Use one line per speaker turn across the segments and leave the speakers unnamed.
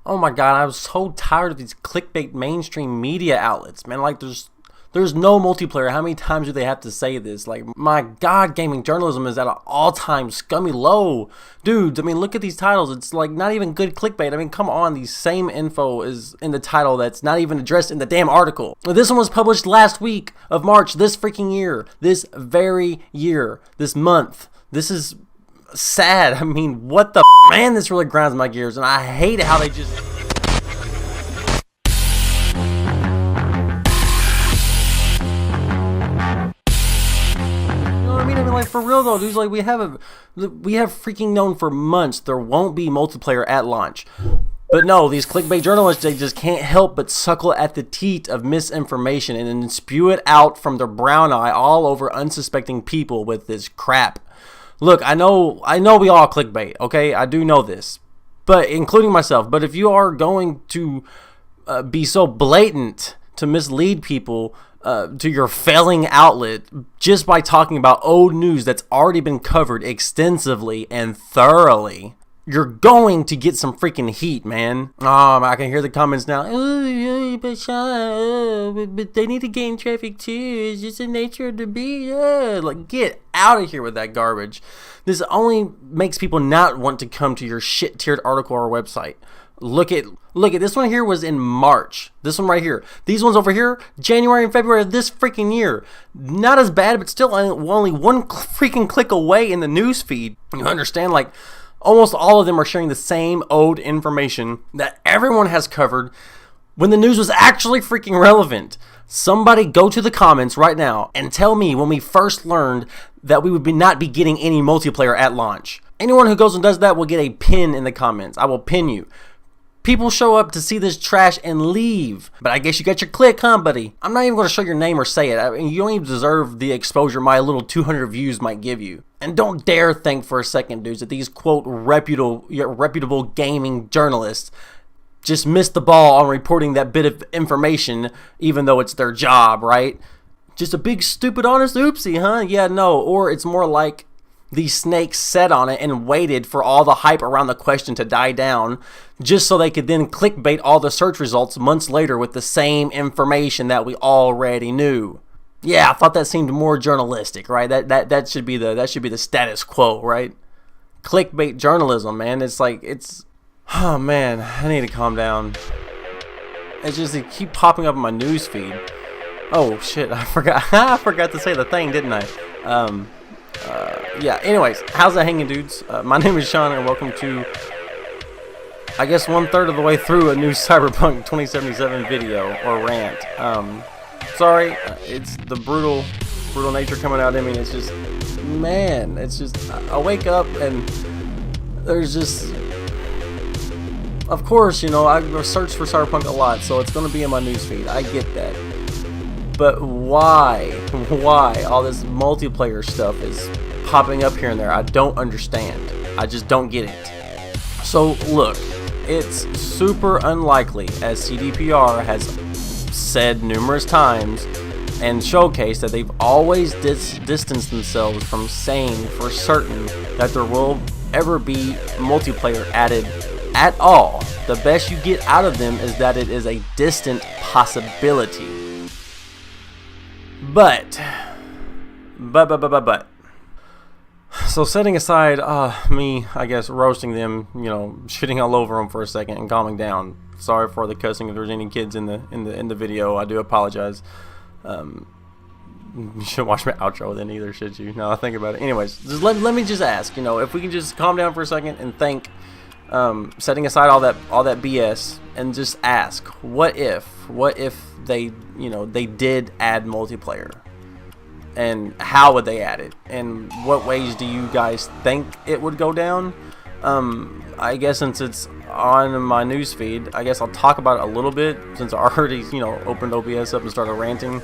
Oh my god, I was so tired of these clickbait mainstream media outlets, man. Like, there's no multiplayer. How many times do they have to say this? Like, my god, gaming journalism is at an all-time scummy low. Dudes, I mean, look at these titles. It's like not even good clickbait. I mean, come on, the same info is in the title that's not even addressed in the damn article. This one was published last week of March, this freaking year. This very year. This month. This is sad. I mean, what the man, this really grinds my gears, and I hate how they just... Like, for real though, dudes, like, we have freaking known for months there won't be multiplayer at launch. But no, these clickbait journalists, they just can't help but suckle at the teat of misinformation and then spew it out from their brown eye all over unsuspecting people with this crap. Look, I know we all clickbait, okay? I do know this, but including myself. But if you are going to be so blatant to mislead people to your failing outlet just by talking about old news that's already been covered extensively and thoroughly, you're going to get some freaking heat, man. I can hear the comments now. Oh, but they need to gain traffic too. It's just the nature of the beast. Like, get out of here with that garbage. This only makes people not want to come to your shit-tiered article or website. Look at this one here was in March. This one right here. These ones over here, January and February of this freaking year. Not as bad, but still only one freaking click away in the news feed. You understand? Like, almost all of them are sharing the same old information that everyone has covered when the news was actually freaking relevant. Somebody go to the comments right now and tell me when we first learned that we would not be getting any multiplayer at launch. Anyone who goes and does that will get a pin in the comments. I will pin you. People show up to see this trash and leave. But I guess you got your click, huh, buddy? I'm not even going to show your name or say it. I mean, you don't even deserve the exposure my little 200 views might give you. And don't dare think for a second, dudes, that these, quote, reputable gaming journalists just missed the ball on reporting that bit of information, even though it's their job, right? Just a big, stupid, honest oopsie, huh? Yeah, no. Or it's more like these snakes sat on it and waited for all the hype around the question to die down just so they could then clickbait all the search results months later with the same information that we already knew. Yeah, I thought that seemed more journalistic, right? That should be the status quo, right? Clickbait journalism, man. It's like, oh man, I need to calm down. It's just, they keep popping up in my news feed. Oh shit, I forgot to say the thing, didn't I? Yeah, anyways, how's that hanging, dudes? My name is Sean, and welcome to, I guess, 1/3 of the way through a new Cyberpunk 2077 video, or rant. Sorry, it's the brutal nature coming out in me. It's just, man, it's just, I wake up and there's just, of course, you know, I search for Cyberpunk a lot, so it's going to be in my newsfeed. I get that. But why all this multiplayer stuff is popping up here and there? I don't understand. I just don't get it. So look, it's super unlikely, as CDPR has said numerous times and showcased, that they've always distanced themselves from saying for certain that there will ever be multiplayer added at all. The best you get out of them is that it is a distant possibility. But, so setting aside me, I guess, roasting them, you know, shitting all over them for a second and calming down. Sorry for the cussing if there's any kids in the video. I do apologize. You shouldn't watch my outro then either, should you? No, think about it. Anyways, just let me just ask, you know, if we can just calm down for a second and think, setting aside all that BS, and just ask, what if they, you know, they did add multiplayer, and how would they add it, and what ways do you guys think it would go down? I guess since it's on my news feed, I guess I'll talk about it a little bit, since I already, you know, opened OBS up and started ranting.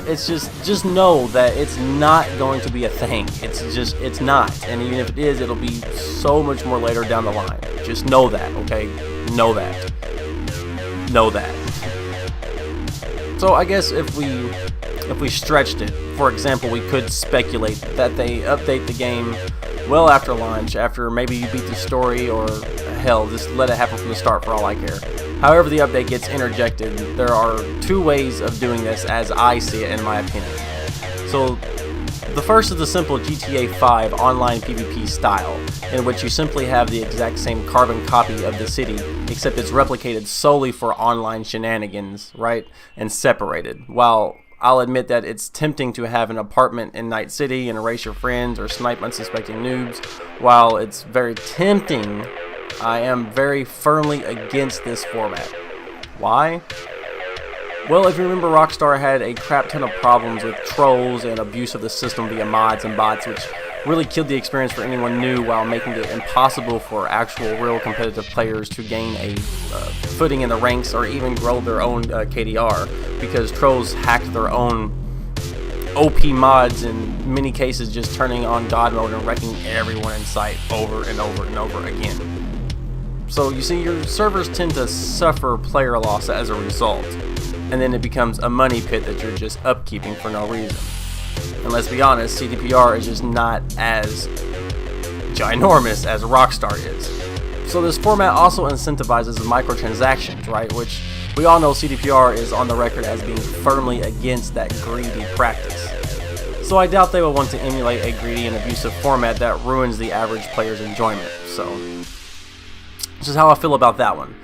It's just know that it's not going to be a thing. It's not. And even if it is, it'll be so much more later down the line. Just know that, okay? Know that. So I guess if we if we stretched it. For example, we could speculate that they update the game well after launch, after maybe you beat the story, or hell, just let it happen from the start for all I care. However the update gets interjected, there are two ways of doing this as I see it, in my opinion. So the first is the simple GTA 5 online PvP style, in which you simply have the exact same carbon copy of the city, except it's replicated solely for online shenanigans, right? And separated. While I'll admit that it's tempting to have an apartment in Night City and erase your friends or snipe unsuspecting noobs, while it's very tempting, I am very firmly against this format. Why? Well, if you remember, Rockstar had a crap ton of problems with trolls and abuse of the system via mods and bots, which really killed the experience for anyone new while making it impossible for actual real competitive players to gain a footing in the ranks or even grow their own KDR, because trolls hacked their own OP mods, in many cases just turning on God mode and wrecking everyone in sight over and over and over again. So you see, your servers tend to suffer player loss as a result, and then it becomes a money pit that you're just upkeeping for no reason. And let's be honest, CDPR is just not as ginormous as Rockstar is. So this format also incentivizes microtransactions, right? Which we all know CDPR is on the record as being firmly against that greedy practice. So I doubt they will want to emulate a greedy and abusive format that ruins the average player's enjoyment. So this is how I feel about that one.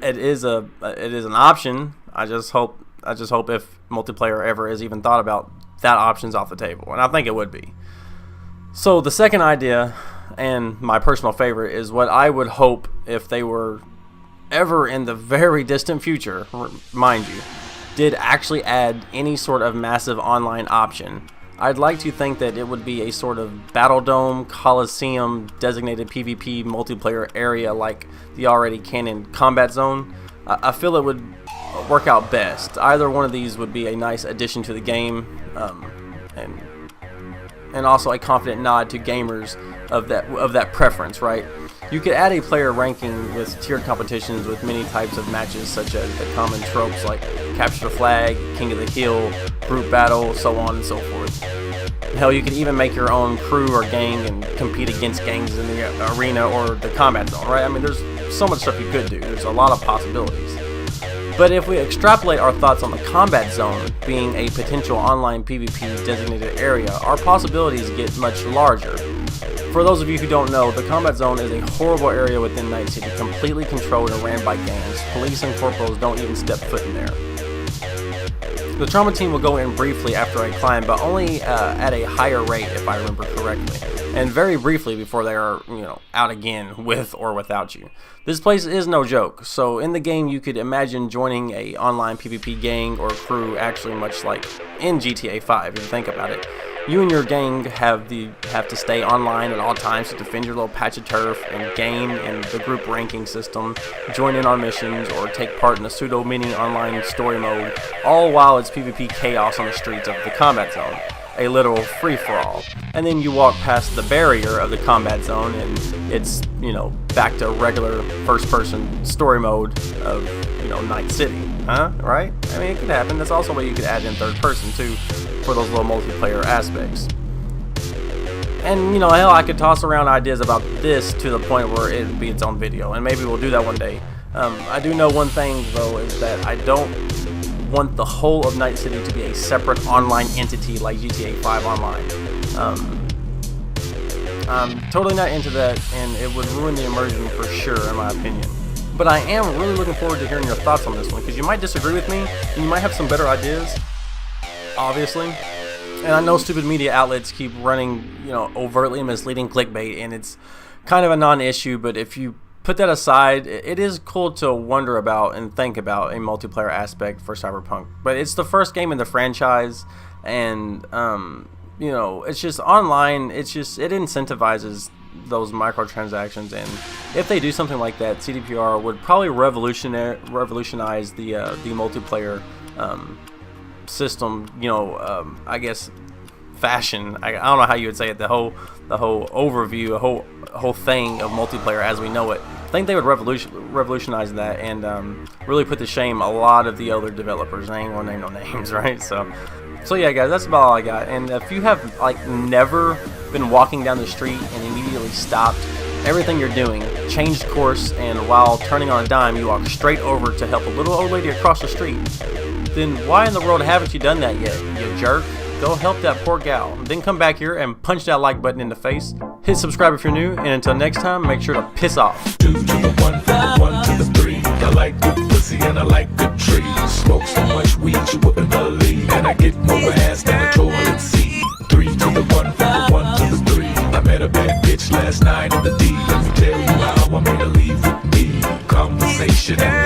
It is an option. I just hope if multiplayer ever is even thought about, that option's off the table, and I think it would be. So the second idea, and my personal favorite, is what I would hope if they were ever in the very distant future, mind you, did actually add any sort of massive online option. I'd like to think that it would be a sort of Battle Dome, Coliseum, designated PvP multiplayer area like the already canon Combat Zone. I feel it would work out best. Either one of these would be a nice addition to the game, and also a confident nod to gamers of that preference, right? You could add a player ranking with tiered competitions with many types of matches, such as the common tropes like capture the flag, king of the hill, group battle, so on and so forth. Hell, you could even make your own crew or gang and compete against gangs in the arena or the combat zone, right? I mean, there's so much stuff you could do. There's a lot of possibilities. But if we extrapolate our thoughts on the combat zone being a potential online PvP designated area, our possibilities get much larger. For those of you who don't know, the combat zone is a horrible area within Night City, completely controlled and ran by gangs. Police and corporals don't even step foot in there. The trauma team will go in briefly after a climb, but only at a higher rate, if I remember correctly, and very briefly before they are, out again with or without you. This place is no joke. So in the game, you could imagine joining a online PvP gang or crew, actually much like in GTA 5. If you think about it, you and your gang have to stay online at all times to defend your little patch of turf and gain in the group ranking system, join in on missions, or take part in a pseudo mini online story mode, all while it's PvP chaos on the streets of the combat zone, a literal free-for-all. And then you walk past the barrier of the combat zone and it's, back to regular first-person story mode of, Night City, huh? Right? I mean, it could happen. That's also what you could add in third person too, for those little multiplayer aspects. And hell, I could toss around ideas about this to the point where it would be its own video, and maybe we'll do that one day. I do know one thing though, is that I don't want the whole of Night City to be a separate online entity like GTA 5 Online. I'm totally not into that, and it would ruin the immersion for sure, in my opinion. But I am really looking forward to hearing your thoughts on this one, because you might disagree with me, and you might have some better ideas, obviously. And I know stupid media outlets keep running, overtly misleading clickbait, and it's kind of a non-issue, but if you put that aside, it is cool to wonder about and think about a multiplayer aspect for Cyberpunk. But it's the first game in the franchise, and it's just online. It incentivizes those microtransactions, and if they do something like that, CDPR would probably revolutionize the multiplayer system. I guess fashion. I don't know how you would say it. The whole overview, the whole thing of multiplayer as we know it. think they would revolutionize that and really put to shame a lot of the other developers. I ain't gonna name no names, right? So yeah, guys, that's about all I got. And if you have like never been walking down the street and immediately stopped everything you're doing, changed course, and while turning on a dime, you walk straight over to help a little old lady across the street, then why in the world haven't you done that yet, you jerk? Go help that poor gal. Then come back here and punch that like button in the face. Hit subscribe if you're new, and until next time, make sure to piss off.
2 to the 1, from the 1 to the 3. I like good pussy and I like good trees. Smoke so much weed you wouldn't believe, and I get more ass than a toilet seat. 3 to the 1, from the 1 to the 3. I met a bad bitch last night in the D. Let me tell you how I made her leave with me. Conversation and